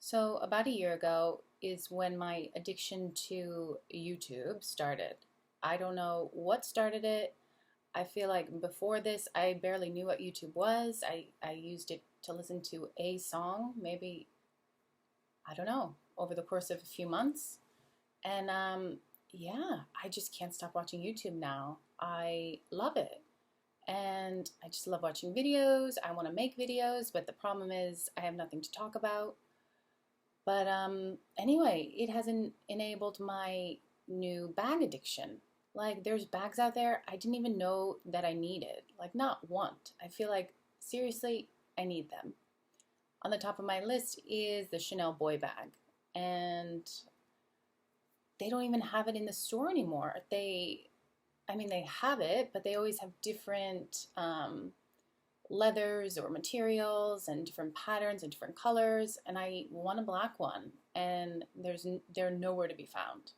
So, about a year ago is when my addiction to YouTube started. I don't know what started it. I feel like before this, I barely knew what YouTube was. I used it to listen to a song, maybe, I don't know, over the course of a few months. And yeah, I just can't stop watching YouTube now. I love it. And I just love watching videos. I want to make videos, but the problem is I have nothing to talk about. But anyway, it hasn't enabled my new bag addiction. Like, there's bags out there I didn't even know that I needed. Like, not want. I feel like, seriously, I need them. On the top of my list is the Chanel boy bag. And they don't even have it in the store anymore. They have it, but they always have different leathers or materials and different patterns and different colors, and I want a black one, and they're nowhere to be found.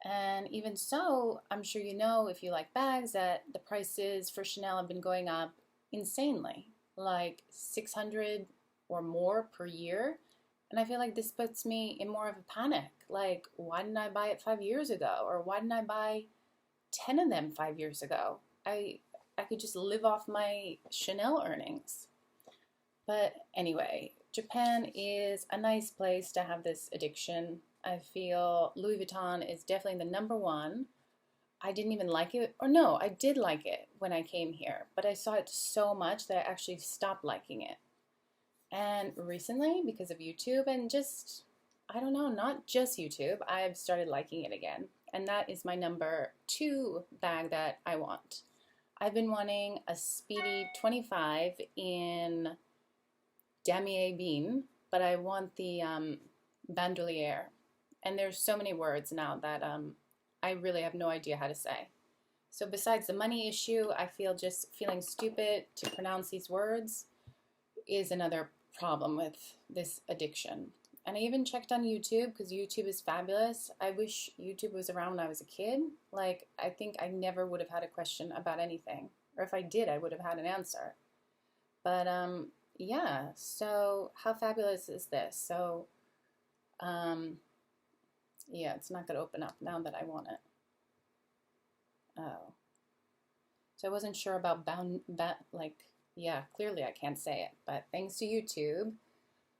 And even so, I'm sure you know, if you like bags, that the prices for Chanel have been going up insanely, like 600 or more per year. And I feel like this puts me in more of a panic. Like, why didn't I buy it 5 years ago? Or why didn't I buy 10 of them 5 years ago? I could just live off my Chanel earnings. But anyway, Japan is a nice place to have this addiction. I feel Louis Vuitton is definitely the number one. I didn't even like it, or no, I did like it when I came here, but I saw it so much that I actually stopped liking it. And recently, because of YouTube and just, I don't know, not just YouTube, I've started liking it again. And that is my number 2 bag that I want. I've been wanting a Speedy 25 in damier bean, but I want the bandolier. And there's so many words now that I really have no idea how to say. So besides the money issue, I feel just feeling stupid to pronounce these words is another problem with this addiction. And I even checked on YouTube because YouTube is fabulous. I wish YouTube was around when I was a kid. Like, I think I never would have had a question about anything. Or if I did, I would have had an answer. But, yeah. So, how fabulous is this? So, yeah, it's not going to open up now that I want it. Oh. So, I wasn't sure about yeah, clearly I can't say it. But thanks to YouTube,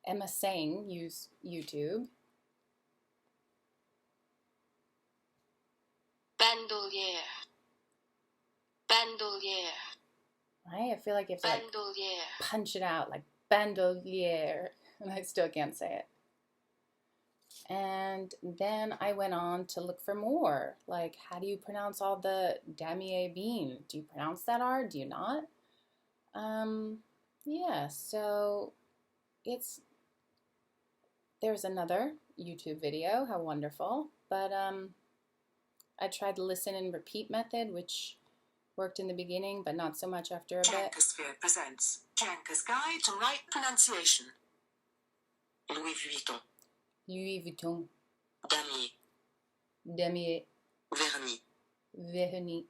Emma saying use YouTube. Bandolier. Bandolier. Right? I feel like you have to Bandolier. punch it out like bandolier, and I still can't say it. And then I went on to look for more. Like, how do you pronounce all the damier bean? Do you pronounce that R? Do you not? Yeah, so there's another YouTube video, how wonderful, but I tried the listen and repeat method, which worked in the beginning, but not so much after a bit. Jankasphere presents Janka's Guide to Right Pronunciation. Louis Vuitton. Louis Vuitton. Damier. Damier. Vernis. Vernis.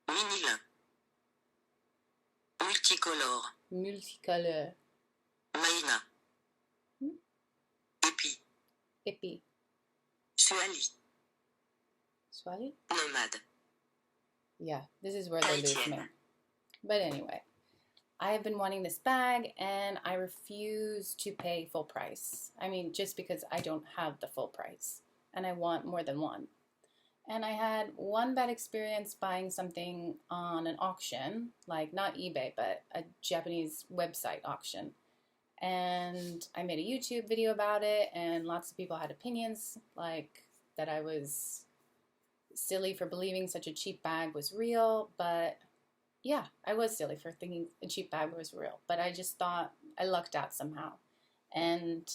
Minilin. Multicolore. Multicolore. Maïna. Épi. Épi. Suali. Swali? Nomade. Yeah, this is where they lose me. But anyway, I have been wanting this bag, and I refuse to pay full price. I mean, just because I don't have the full price, and I want more than one. And I had one bad experience buying something on an auction, like not eBay, but a Japanese website auction. And I made a YouTube video about it, and lots of people had opinions, like that I was silly for believing such a cheap bag was real. But yeah, I was silly for thinking a cheap bag was real. But I just thought I lucked out somehow and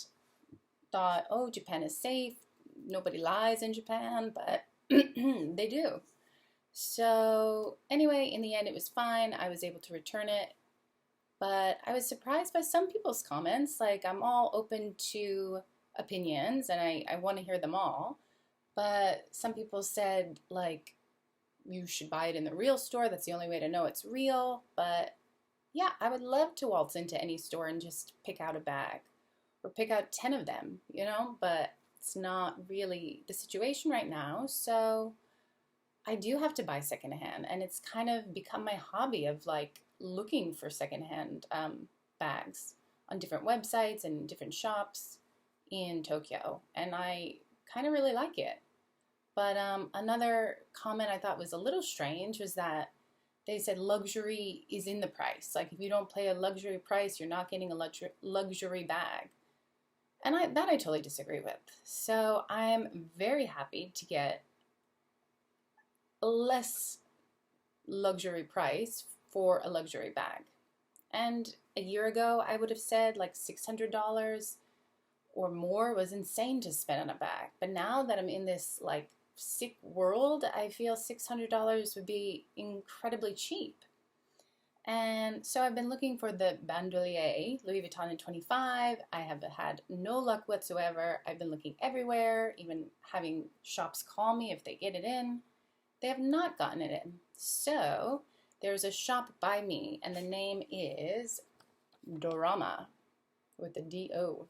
thought, oh, Japan is safe. Nobody lies in Japan, but they do. So anyway, in the end, it was fine. I was able to return it. But I was surprised by some people's comments. Like, I'm all open to opinions, and I want to hear them all. But some people said, like, you should buy it in the real store. That's the only way to know it's real. But yeah, I would love to waltz into any store and just pick out a bag. or pick out 10 of them, you know, but it's not really the situation right now. So I do have to buy secondhand, and it's kind of become my hobby of like looking for secondhand bags on different websites and different shops in Tokyo, and I kind of really like it. But another comment I thought was a little strange was that they said luxury is in the price. Like if you don't pay a luxury price, you're not getting a luxury bag. And I totally disagree with. So I'm very happy to get a less luxury price for a luxury bag. And a year ago, I would have said like $600 or more was insane to spend on a bag. But now that I'm in this like sick world, I feel $600 would be incredibly cheap. And so I've been looking for the bandolier, Louis Vuitton in 25. I have had no luck whatsoever. I've been looking everywhere, even having shops call me if they get it in. They have not gotten it in. So there's a shop by me, and the name is Dorama with a D-O.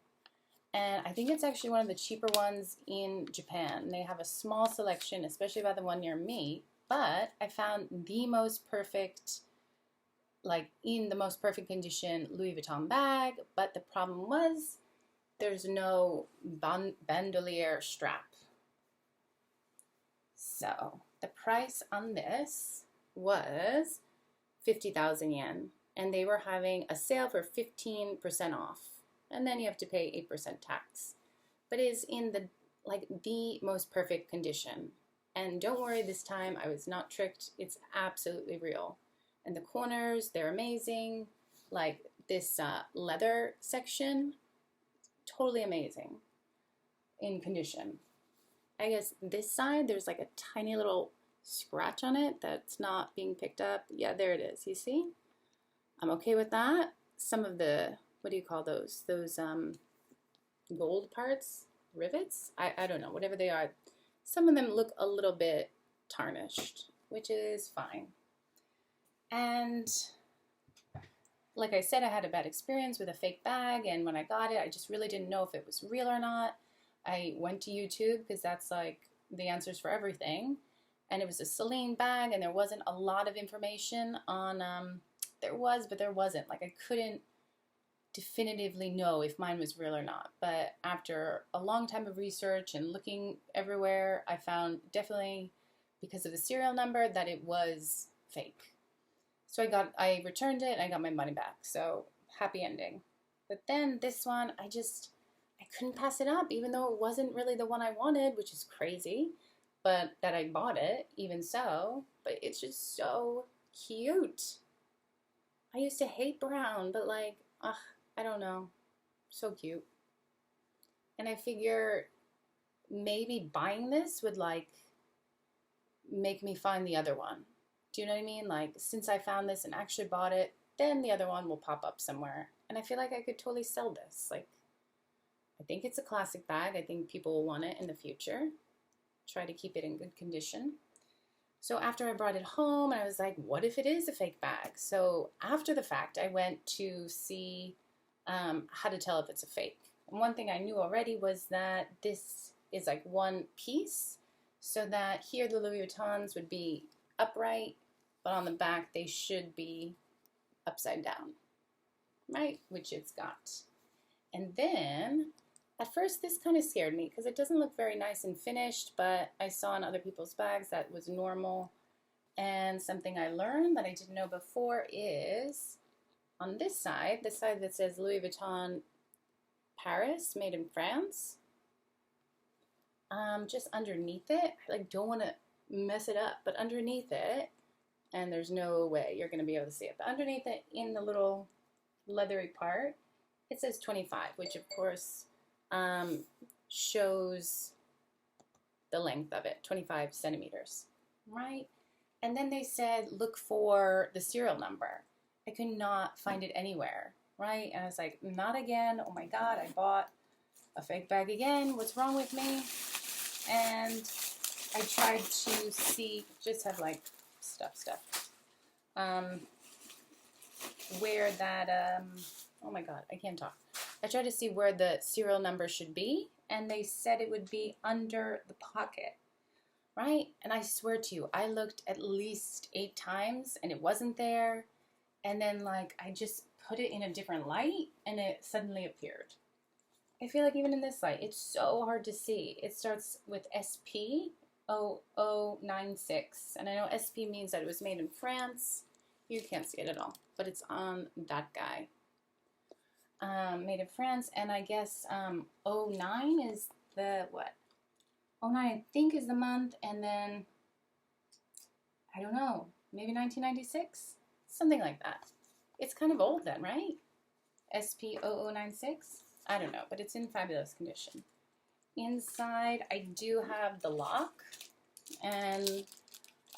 And I think it's actually one of the cheaper ones in Japan. They have a small selection, especially by the one near me. But I found the most perfect, like in the most perfect condition, Louis Vuitton bag. But the problem was there's no bandolier strap. So the price on this was 50,000 yen. And they were having a sale for 15% off. And then you have to pay 8% tax. But it is in the most perfect condition. And don't worry, this time I was not tricked. It's absolutely real. And the corners, they're amazing. Like this leather section, totally amazing in condition. I guess this side, there's like a tiny little scratch on it that's not being picked up. Yeah, there it is. You see? I'm okay with that. Some of the, what do you call those? Those gold parts, rivets? I don't know, whatever they are. Some of them look a little bit tarnished, which is fine. And like I said, I had a bad experience with a fake bag, and when I got it, I just really didn't know if it was real or not. I went to YouTube because that's like the answers for everything. And it was a Celine bag, and there wasn't a lot of information on, there was, but there wasn't. Like I couldn't definitively know if mine was real or not. But after a long time of research and looking everywhere, I found definitely, because of the serial number, that it was fake. So I returned it and I got my money back. So happy ending. But then this one, I couldn't pass it up, even though it wasn't really the one I wanted, which is crazy. But that I bought it, even so. But it's just so cute. I used to hate brown, but like, I don't know. So cute. And I figure maybe buying this would like make me find the other one. Do you know what I mean? Like, since I found this and actually bought it, then the other one will pop up somewhere. And I feel like I could totally sell this. Like, I think it's a classic bag. I think people will want it in the future. Try to keep it in good condition. So after I brought it home, I was like, what if it is a fake bag? So after the fact, I went to see how to tell if it's a fake. And one thing I knew already was that this is like one piece, so that here the Louis Vuittons would be upright, but on the back they should be upside down, right? Which it's got. And then at first this kind of scared me because it doesn't look very nice and finished, but I saw in other people's bags that was normal. And something I learned that I didn't know before is on this side, the side that says Louis Vuitton Paris, made in France, just underneath it, I like don't want to mess it up, but underneath it, and there's no way you're going to be able to see it, but underneath it in the little leathery part, it says 25, which of course shows the length of it, 25 centimeters, right? And then they said, look for the serial number. I could not find it anywhere, right? And I was like, not again. Oh my God, I bought a fake bag again. What's wrong with me? And I tried to see, just have like stuff, where that, oh my God, I can't talk. I tried to see where the serial number should be, and they said it would be under the pocket, right? And I swear to you, I looked at least 8 times and it wasn't there. And then like I just put it in a different light and it suddenly appeared. I feel like even in this light, it's so hard to see. It starts with SP0096. And I know SP means that it was made in France. You can't see it at all, but it's on that guy. Made in France, and I guess 09 is the what? 09 I think is the month, and then I don't know, maybe 1996? Something like that. It's kind of old then, right? SP0096? I don't know, but it's in fabulous condition. Inside, I do have the lock, and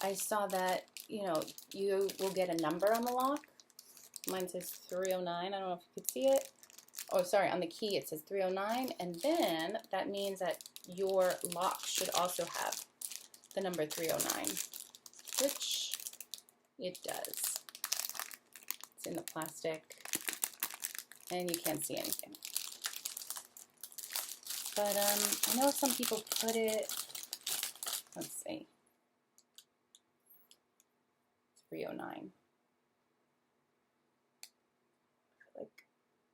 I saw that, you know, you will get a number on the lock. Mine says 309. I don't know if you could see it. Oh, sorry, on the key it says 309, and then that means that your lock should also have the number 309, which it does. It's in the plastic, and you can't see anything. But I know some people put it, let's see, 309.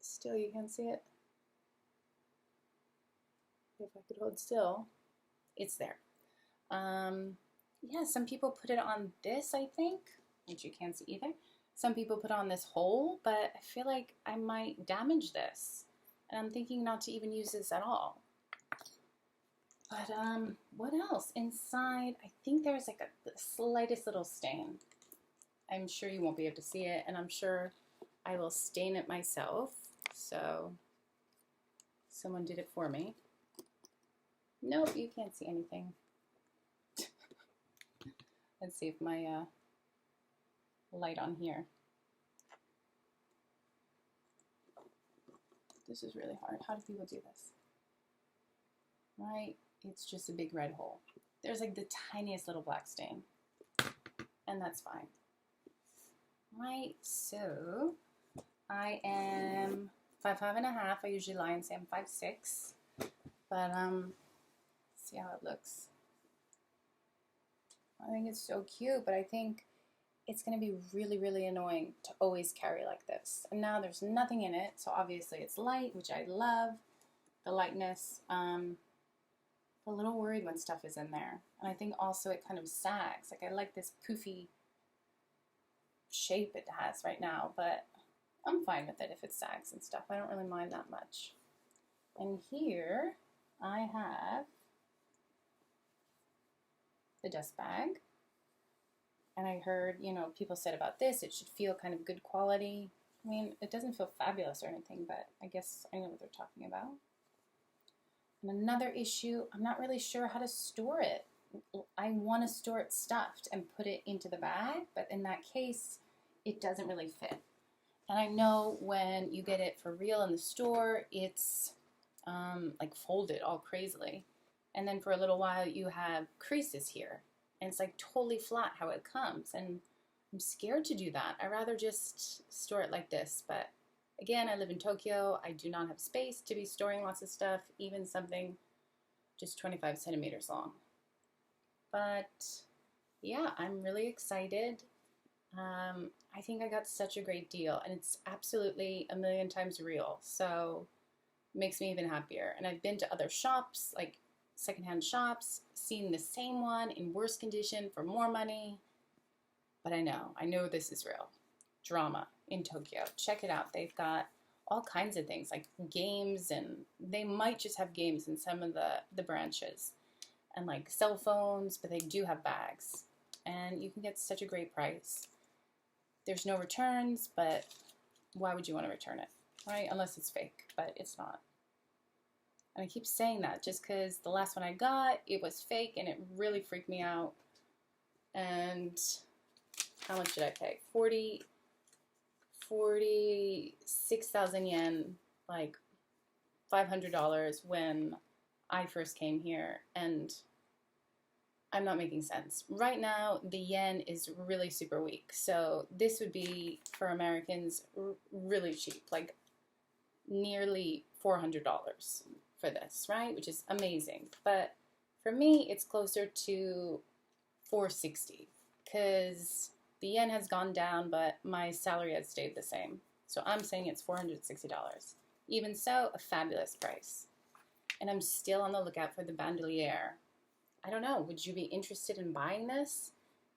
Still, you can't see it. If I could hold still, it's there. Yeah, some people put it on this, I think, which you can't see either. Some people put on this hole, but I feel like I might damage this. And I'm thinking not to even use this at all. But what else? Inside, I think there's like the slightest little stain. I'm sure you won't be able to see it, and I'm sure I will stain it myself. So someone did it for me. Nope, you can't see anything. Let's see if my light on here. This is really hard. How do people do this? Right? It's just a big red hole. There's like the tiniest little black stain. And that's fine. Right, so I am 5'5.5". I usually lie and say I'm 5'6". But see how it looks. I think it's so cute, but I think it's going to be really, really annoying to always carry like this. And now there's nothing in it, so obviously it's light, which I love. The lightness. I'm a little worried when stuff is in there. And I think also it kind of sags. Like I like this poofy shape it has right now, but I'm fine with it if it sags and stuff. I don't really mind that much. And here I have the dust bag. And I heard, you know, people said about this, it should feel kind of good quality. I mean, it doesn't feel fabulous or anything, but I guess I know what they're talking about. And another issue, I'm not really sure how to store it. I want to store it stuffed and put it into the bag, but in that case, it doesn't really fit. And I know when you get it for real in the store, it's like folded all crazily. And then for a little while, you have creases here. And it's like totally flat how it comes. And I'm scared to do that. I'd rather just store it like this. But again, I live in Tokyo. I do not have space to be storing lots of stuff, even something just 25 centimeters long. But yeah, I'm really excited. I think I got such a great deal, and it's absolutely a million times real, so it makes me even happier. And I've been to other shops, like secondhand shops, seen the same one in worse condition for more money, but I know this is real. Dorama in Tokyo. Check it out. They've got all kinds of things, like games, and they might just have games in some of the branches, and like cell phones, but they do have bags, and you can get such a great price. There's no returns, but why would you want to return it, right? Unless it's fake, but it's not. And I keep saying that just because the last one I got, it was fake, and it really freaked me out. And how much did I pay? 46,000 yen, like $500 when I first came here, and I'm not making sense. Right now, the yen is really super weak, so this would be, for Americans, really cheap, like nearly $400 for this, right? Which is amazing. But for me, it's closer to $460 because the yen has gone down, but my salary has stayed the same. So I'm saying it's $460. Even so, a fabulous price. And I'm still on the lookout for the bandolier. I don't know, would you be interested in buying this?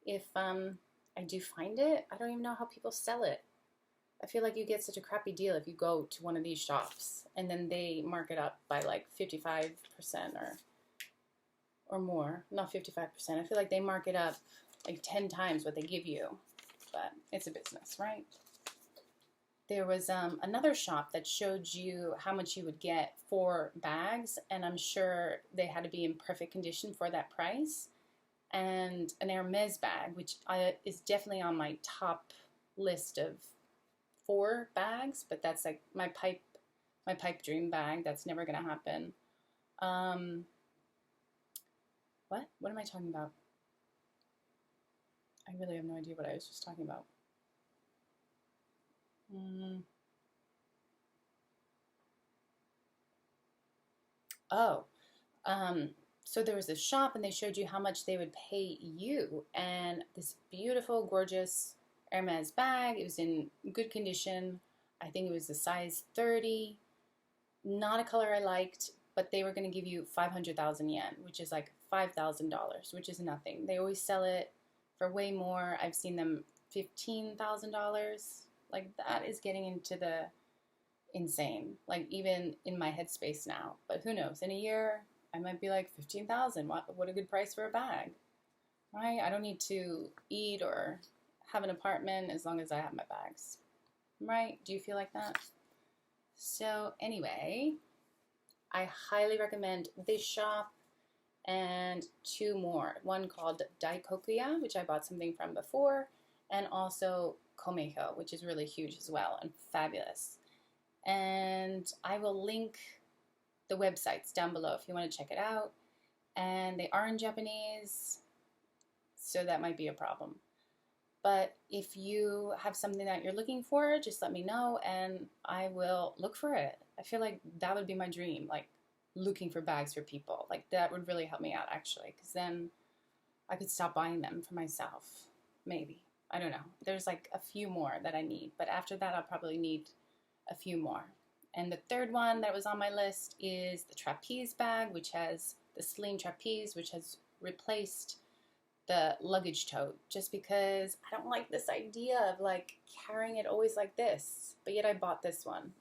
If I do find it, I don't even know how people sell it. I feel like you get such a crappy deal if you go to one of these shops and then they mark it up by like 55% or more. Not 55%. I feel like they mark it up like 10 times what they give you. But it's a business, right? There was another shop that showed you how much you would get for bags, and I'm sure they had to be in perfect condition for that price. And an Hermes bag, which is definitely on my top list of 4 bags, but that's like my pipe dream bag. That's never gonna happen. What am I talking about? I really have no idea what I was just talking about. So there was this shop and they showed you how much they would pay you, and this beautiful, gorgeous Hermes bag. It was in good condition. I think it was a size 30. Not a color I liked, but they were going to give you 500,000 yen, which is like $5,000, which is nothing. They always sell it for way more. I've seen them $15,000. Like, that is getting into the insane. Like, even in my headspace now. But who knows? In a year, I might be like 15,000. What a good price for a bag, right? I don't need to eat or have an apartment as long as I have my bags, right? Do you feel like that? So anyway, I highly recommend this shop and 2 more. One called Daikokuya, which I bought something from before, and also Komeho, which is really huge as well and fabulous. And I will link the websites down below if you want to check it out. And they are in Japanese, so that might be a problem. But if you have something that you're looking for, just let me know and I will look for it. I feel like that would be my dream, like looking for bags for people. Like, that would really help me out, actually, because then I could stop buying them for myself. Maybe. I don't know. There's like a few more that I need, but after that I'll probably need a few more. And the third one that was on my list is the trapeze bag, which has the sling trapeze, which has replaced the luggage tote, just because I don't like this idea of like carrying it always like this, but yet I bought this one.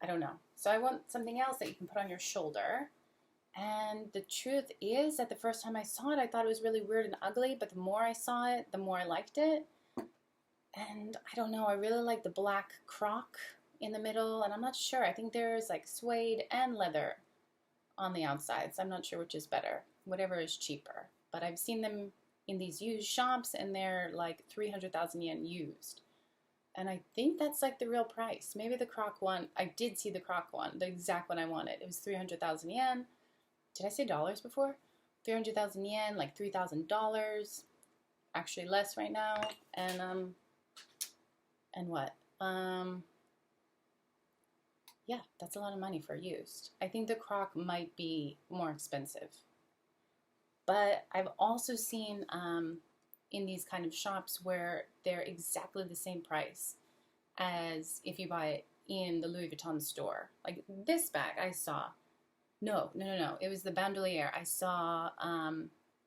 I don't know. So I want something else that you can put on your shoulder. And the truth is that the first time I saw it, I thought it was really weird and ugly, but the more I saw it, the more I liked it. And I don't know, I really like the black croc in the middle, and I'm not sure. I think there's like suede and leather on the outsides. I'm not sure which is better, whatever is cheaper. But I've seen them in these used shops, and they're like 300,000 yen used. And I think that's like the real price. Maybe the croc one, I did see the croc one, the exact one I wanted. It was 300,000 yen. Did I say dollars before? 300,000 yen, like $3,000. Actually less right now. And what? Yeah, that's a lot of money for used. I think the croc might be more expensive. But I've also seen in these kind of shops where they're exactly the same price as if you buy it in the Louis Vuitton store. Like this bag I saw. No. It was the bandolier. I saw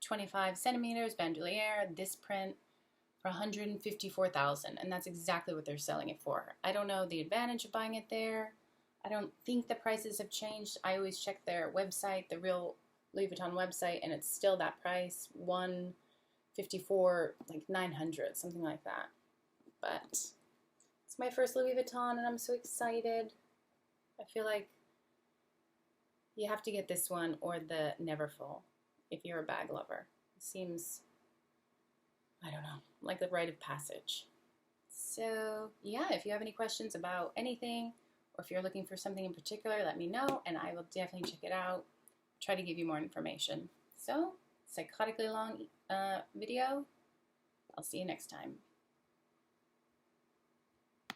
25 centimeters bandolier, this print, for 154,000, and that's exactly what they're selling it for. I don't know the advantage of buying it there. I don't think the prices have changed. I always check their website, the real Louis Vuitton website, and it's still that price, 154, like 900, something like that. But it's my first Louis Vuitton, and I'm so excited. I feel like you have to get this one or the Neverfull if you're a bag lover. It seems, I don't know, like the rite of passage. So yeah, if you have any questions about anything, or if you're looking for something in particular, let me know, and I will definitely check it out, try to give you more information. So, psychotically long video. I'll see you next time.